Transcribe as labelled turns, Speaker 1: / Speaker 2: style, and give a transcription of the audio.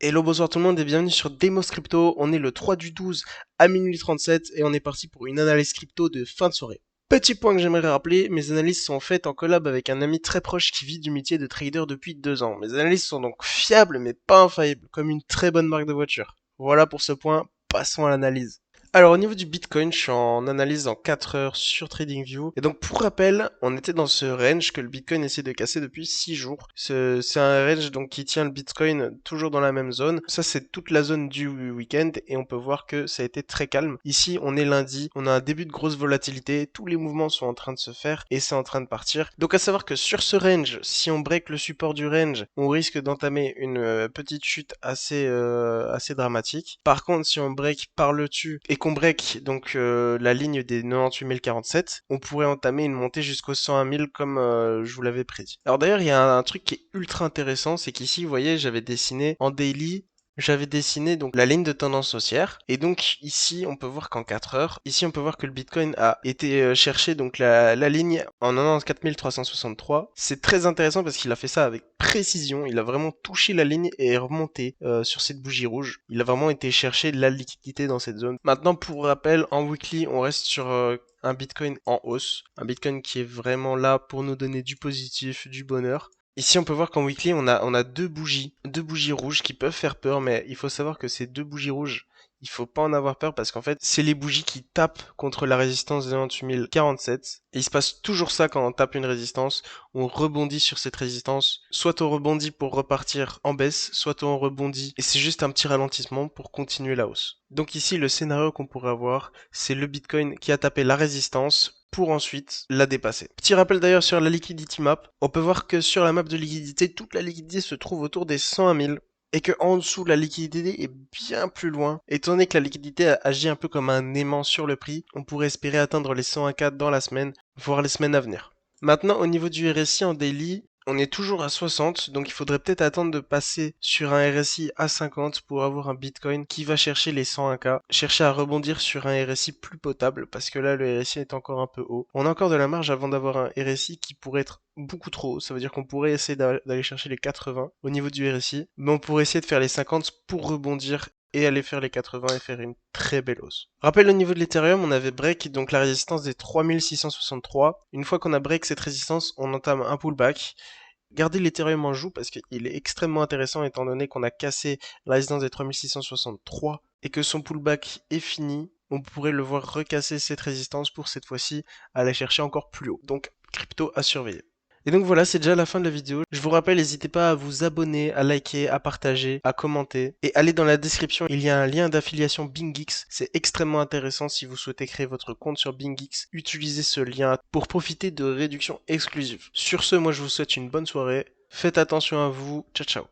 Speaker 1: Hello, bonsoir tout le monde et bienvenue sur Demos Crypto. On est le 3 du 12 à minuit 37 et on est parti pour une analyse crypto de fin de soirée. Petit point que j'aimerais rappeler, mes analyses sont faites en collab avec un ami très proche qui vit du métier de trader depuis 2 ans. Mes analyses sont donc fiables mais pas infaillibles, comme une très bonne marque de voiture. Voilà pour ce point, passons à l'analyse. Alors au niveau du Bitcoin, je suis en analyse en 4 heures sur TradingView. Et donc pour rappel, on était dans ce range que le Bitcoin essaie de casser depuis 6 jours. C'est un range donc qui tient le Bitcoin toujours dans la même zone. Ça c'est toute la zone du week-end et on peut voir que ça a été très calme. Ici on est lundi, on a un début de grosse volatilité, tous les mouvements sont en train de se faire et c'est en train de partir. Donc à savoir que sur ce range, si on break le support du range, on risque d'entamer une petite chute assez dramatique. Par contre si on break par le dessus et qu'on break donc la ligne des 98 047, on pourrait entamer une montée jusqu'aux 101 000 comme je vous l'avais prédit. Alors d'ailleurs, il y a un truc qui est ultra intéressant, c'est qu'ici, vous voyez, j'avais dessiné en daily donc la ligne de tendance haussière et donc ici on peut voir qu'en 4 heures, ici on peut voir que le Bitcoin a été chercher donc la ligne en 94 363. C'est très intéressant parce qu'il a fait ça avec précision, il a vraiment touché la ligne et est remonté sur cette bougie rouge. Il a vraiment été chercher la liquidité dans cette zone. Maintenant pour rappel, en weekly on reste sur un Bitcoin en hausse, un Bitcoin qui est vraiment là pour nous donner du positif, du bonheur. Ici, on peut voir qu'en weekly, on a deux bougies rouges qui peuvent faire peur, mais il faut savoir que ces deux bougies rouges, il faut pas en avoir peur parce qu'en fait, c'est les bougies qui tapent contre la résistance de 98 047. Et il se passe toujours ça quand on tape une résistance, on rebondit sur cette résistance, soit on rebondit pour repartir en baisse, soit on rebondit et c'est juste un petit ralentissement pour continuer la hausse. Donc ici, le scénario qu'on pourrait avoir, c'est le Bitcoin qui a tapé la résistance pour ensuite la dépasser. Petit rappel d'ailleurs sur la liquidity map, on peut voir que sur la map de liquidité, toute la liquidité se trouve autour des 101 000 et que en dessous la liquidité est bien plus loin. Étant donné que la liquidité agit un peu comme un aimant sur le prix, on pourrait espérer atteindre les 101K dans la semaine, voire les semaines à venir. Maintenant au niveau du RSI en daily, on est toujours à 60, donc il faudrait peut-être attendre de passer sur un RSI à 50 pour avoir un Bitcoin qui va chercher les 101K, chercher à rebondir sur un RSI plus potable, parce que là le RSI est encore un peu haut. On a encore de la marge avant d'avoir un RSI qui pourrait être beaucoup trop haut, ça veut dire qu'on pourrait essayer d'aller chercher les 80 au niveau du RSI, mais on pourrait essayer de faire les 50 pour rebondir et aller faire les 80 et faire une très belle hausse. Rappel au niveau de l'Ethereum, on avait break donc la résistance des 3663. Une fois qu'on a break cette résistance, on entame un pullback. Gardez l'Ethereum en joue parce qu'il est extrêmement intéressant étant donné qu'on a cassé la résistance des 3663 et que son pullback est fini. On pourrait le voir recasser cette résistance pour cette fois-ci aller chercher encore plus haut. Donc crypto à surveiller. Et donc voilà, c'est déjà la fin de la vidéo. Je vous rappelle, n'hésitez pas à vous abonner, à liker, à partager, à commenter. Et allez dans la description, il y a un lien d'affiliation BingX. C'est extrêmement intéressant si vous souhaitez créer votre compte sur BingX. Utilisez ce lien pour profiter de réductions exclusives. Sur ce, moi je vous souhaite une bonne soirée. Faites attention à vous. Ciao ciao.